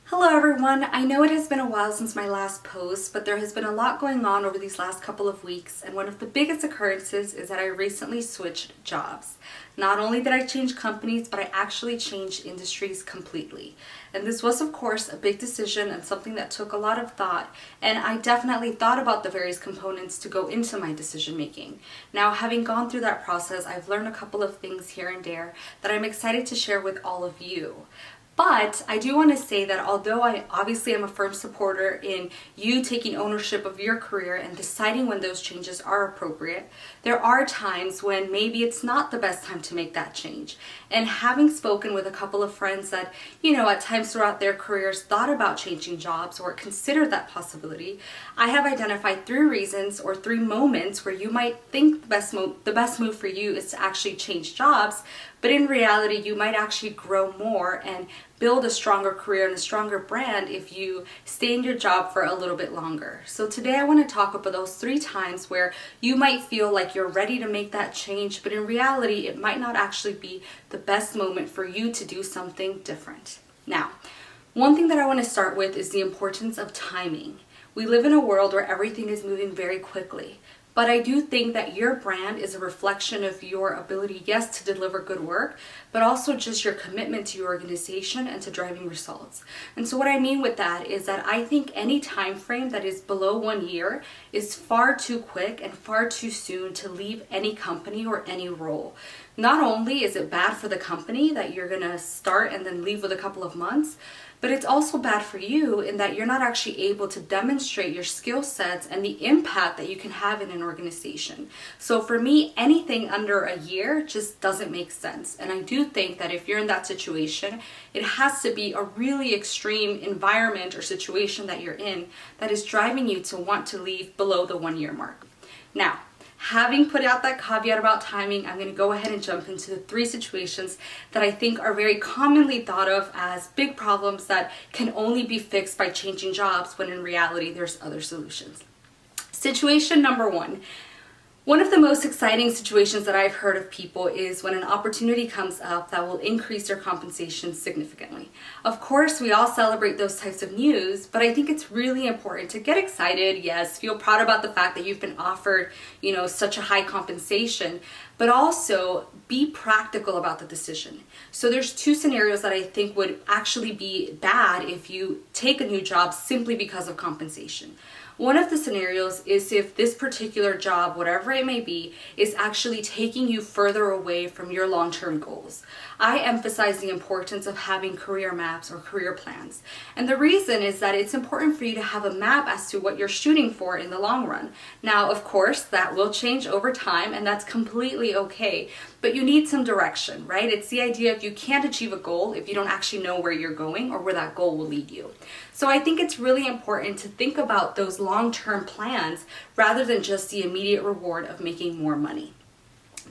Hello everyone, I know it has been a while since my last post, but there has been a lot going on over these last couple of weeks, and one of the biggest occurrences is that I recently switched jobs. Not only did I change companies, but I actually changed industries completely. And this was of course a big decision and something that took a lot of thought, and I definitely thought about the various components to go into my decision making. Now, having gone through that process, I've learned a couple of things here and there that I'm excited to share with all of you. But I do want to say that although I obviously am a firm supporter in you taking ownership of your career and deciding when those changes are appropriate, there are times when maybe it's not the best time to make that change. And having spoken with a couple of friends that, at times throughout their careers thought about changing jobs or considered that possibility, I have identified 3 reasons or 3 moments where you might think the best move for you is to actually change jobs, but in reality, you might actually grow more and build a stronger career and a stronger brand if you stay in your job for a little bit longer. So today I want to talk about those 3 times where you might feel like you're ready to make that change, but in reality, it might not actually be the best moment for you to do something different. Now, one thing that I want to start with is the importance of timing. We live in a world where everything is moving very quickly. But I do think that your brand is a reflection of your ability, yes, to deliver good work, but also just your commitment to your organization and to driving results. And so what I mean with that is that I think any time frame that is below 1 year is far too quick and far too soon to leave any company or any role. Not only is it bad for the company that you're gonna start and then leave with a couple of months, but it's also bad for you in that you're not actually able to demonstrate your skill sets and the impact that you can have in an organization. So for me, anything under a year just doesn't make sense. And I do think that if you're in that situation, it has to be a really extreme environment or situation that you're in that is driving you to want to leave below the 1 year mark. Now, having put out that caveat about timing, I'm going to go ahead and jump into the 3 situations that I think are very commonly thought of as big problems that can only be fixed by changing jobs when in reality there's other solutions. Situation number 1. One of the most exciting situations that I've heard of people is when an opportunity comes up that will increase their compensation significantly. Of course, we all celebrate those types of news, but I think it's really important to get excited, yes, feel proud about the fact that you've been offered, such a high compensation, but also be practical about the decision. So there's 2 scenarios that I think would actually be bad if you take a new job simply because of compensation. One of the scenarios is if this particular job, whatever it may be, is actually taking you further away from your long-term goals. I emphasize the importance of having career maps or career plans. And the reason is that it's important for you to have a map as to what you're shooting for in the long run. Now, of course, that will change over time, and that's completely okay. But you need some direction, right? It's the idea if you can't achieve a goal if you don't actually know where you're going or where that goal will lead you. So I think it's really important to think about those long-term plans rather than just the immediate reward of making more money.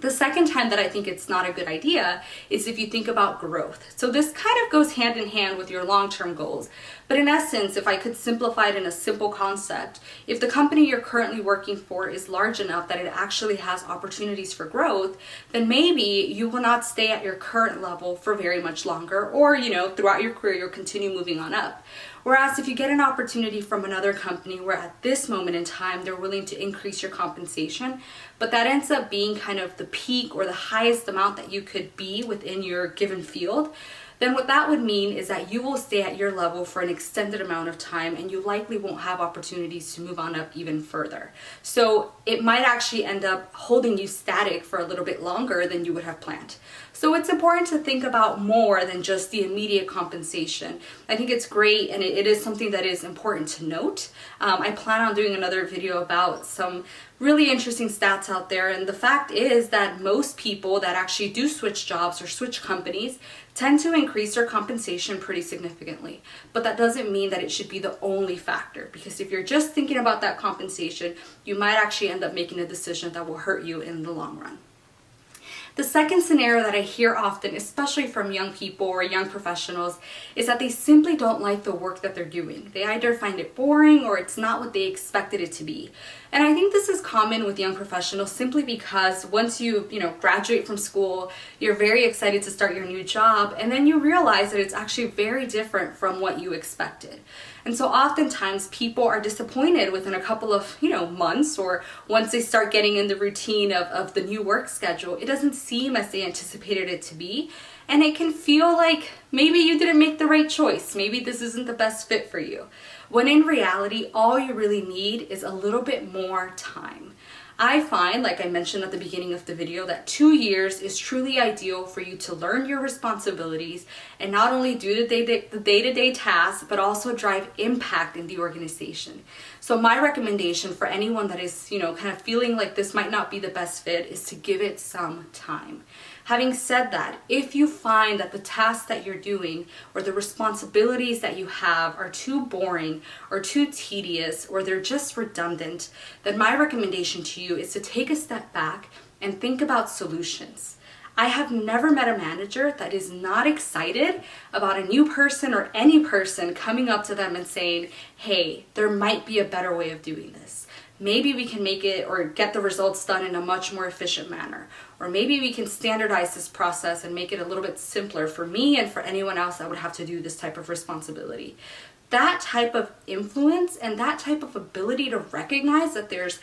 The second time that I think it's not a good idea is if you think about growth. So this kind of goes hand in hand with your long-term goals. But in essence, if I could simplify it in a simple concept, if the company you're currently working for is large enough that it actually has opportunities for growth, then maybe you will not stay at your current level for very much longer, or, throughout your career, you'll continue moving on up. Whereas if you get an opportunity from another company where at this moment in time they're willing to increase your compensation, but that ends up being kind of the peak or the highest amount that you could be within your given field, then what that would mean is that you will stay at your level for an extended amount of time and you likely won't have opportunities to move on up even further. So it might actually end up holding you static for a little bit longer than you would have planned. So it's important to think about more than just the immediate compensation. I think it's great, and it is something that is important to note. I plan on doing another video about some really interesting stats out there, and the fact is that most people that actually do switch jobs or switch companies tend to increase their compensation pretty significantly. But that doesn't mean that it should be the only factor, because if you're just thinking about that compensation, you might actually end up making a decision that will hurt you in the long run. The second scenario that I hear often, especially from young people or young professionals, is that they simply don't like the work that they're doing. They either find it boring or it's not what they expected it to be. And I think this is common with young professionals simply because once you graduate from school, you're very excited to start your new job, and then you realize that it's actually very different from what you expected. And so oftentimes people are disappointed within a couple of months, or once they start getting in the routine of the new work schedule, it doesn't seem as they anticipated it to be. And it can feel like maybe you didn't make the right choice. Maybe this isn't the best fit for you. When in reality, all you really need is a little bit more time. I find, like I mentioned at the beginning of the video, that 2 years is truly ideal for you to learn your responsibilities and not only do the day-to-day tasks, but also drive impact in the organization. So my recommendation for anyone that is, kind of feeling like this might not be the best fit is to give it some time. Having said that, if you find that the tasks that you're doing or the responsibilities that you have are too boring or too tedious or they're just redundant, then my recommendation to you is to take a step back and think about solutions. I have never met a manager that is not excited about a new person or any person coming up to them and saying, hey, there might be a better way of doing this. Maybe we can make it or get the results done in a much more efficient manner. Or maybe we can standardize this process and make it a little bit simpler for me and for anyone else that would have to do this type of responsibility. That type of influence and that type of ability to recognize that there's,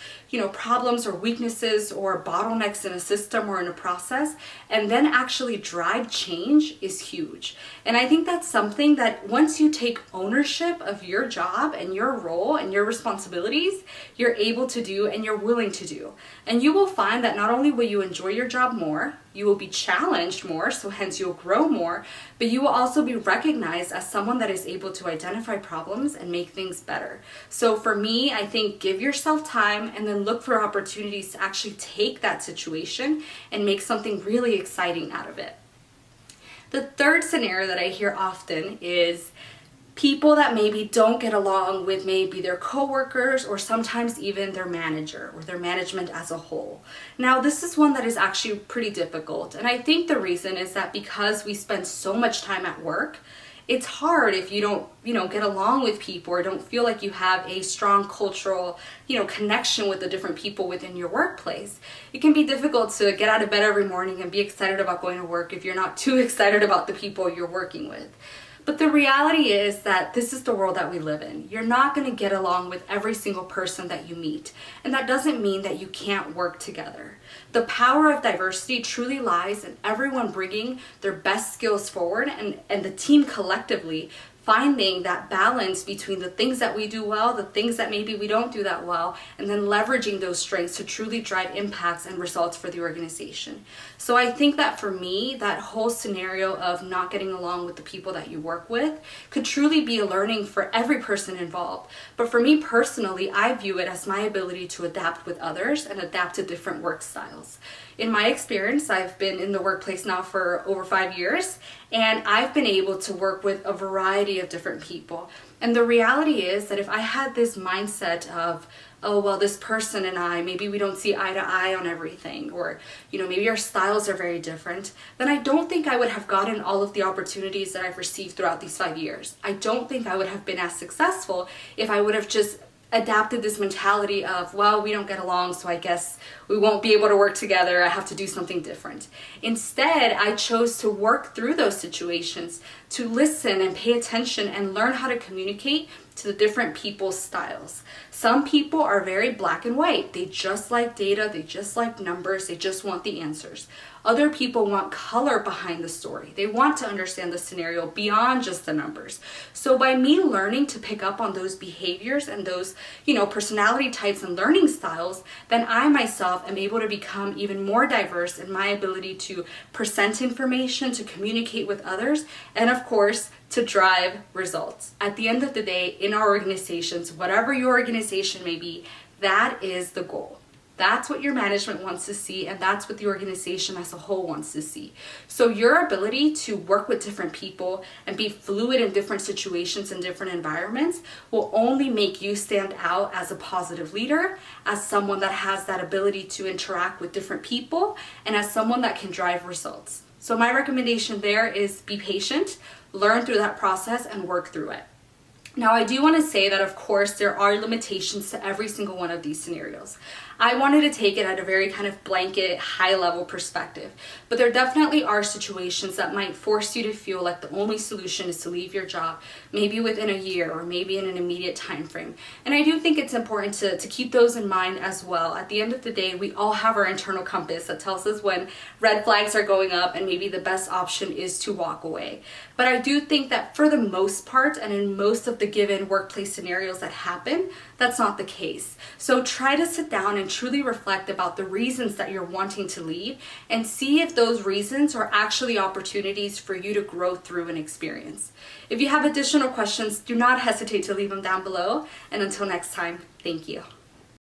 problems or weaknesses or bottlenecks in a system or in a process, and then actually drive change is huge. And I think that's something that once you take ownership of your job and your role and your responsibilities, you're able to do and you're willing to do. And you will find that not only will you enjoy your job more, you will be challenged more, so hence you'll grow more, but you will also be recognized as someone that is able to identify problems and make things better. So for me, I think give yourself time and then look for opportunities to actually take that situation and make something really exciting out of it. The third scenario that I hear often is people that maybe don't get along with maybe their coworkers or sometimes even their manager or their management as a whole. Now, this is one that is actually pretty difficult. And I think the reason is that because we spend so much time at work, it's hard if you don't, get along with people or don't feel like you have a strong cultural, connection with the different people within your workplace. It can be difficult to get out of bed every morning and be excited about going to work if you're not too excited about the people you're working with. But the reality is that this is the world that we live in. You're not going to get along with every single person that you meet. And that doesn't mean that you can't work together. The power of diversity truly lies in everyone bringing their best skills forward and the team collectively finding that balance between the things that we do well, the things that maybe we don't do that well, and then leveraging those strengths to truly drive impacts and results for the organization. So I think that for me, that whole scenario of not getting along with the people that you work with could truly be a learning for every person involved. But for me personally, I view it as my ability to adapt with others and adapt to different work styles. In my experience, I've been in the workplace now for over 5 years, and I've been able to work with a variety of different people. And the reality is that if I had this mindset of, oh, well, this person and I, maybe we don't see eye to eye on everything, or, maybe our styles are very different, then I don't think I would have gotten all of the opportunities that I've received throughout these 5 years. I don't think I would have been as successful if I would have just adapted this mentality of, well, we don't get along, so I guess we won't be able to work together. I have to do something different. Instead, I chose to work through those situations, to listen and pay attention and learn how to communicate to the different people's styles. Some people are very black and white. They just like data, they just like numbers, they just want the answers. Other people want color behind the story. They want to understand the scenario beyond just the numbers. So by me learning to pick up on those behaviors and those, personality types and learning styles, then I myself am able to become even more diverse in my ability to present information, to communicate with others, and of course, to drive results. At the end of the day, in our organizations, whatever your organization may be, that is the goal. That's what your management wants to see, and that's what the organization as a whole wants to see. So your ability to work with different people and be fluid in different situations and different environments will only make you stand out as a positive leader, as someone that has that ability to interact with different people, and as someone that can drive results. So my recommendation there is be patient, learn through that process, and work through it. Now, I do want to say that, of course, there are limitations to every single one of these scenarios. I wanted to take it at a very kind of blanket, high-level perspective, but there definitely are situations that might force you to feel like the only solution is to leave your job, maybe within a year or maybe in an immediate time frame. And I do think it's important to keep those in mind as well. At the end of the day, we all have our internal compass that tells us when red flags are going up and maybe the best option is to walk away. But I do think that for the most part and in most of the given workplace scenarios that happen, that's not the case. So try to sit down and truly reflect about the reasons that you're wanting to leave and see if those reasons are actually opportunities for you to grow through an experience. If you have additional questions, do not hesitate to leave them down below. And until next time, thank you.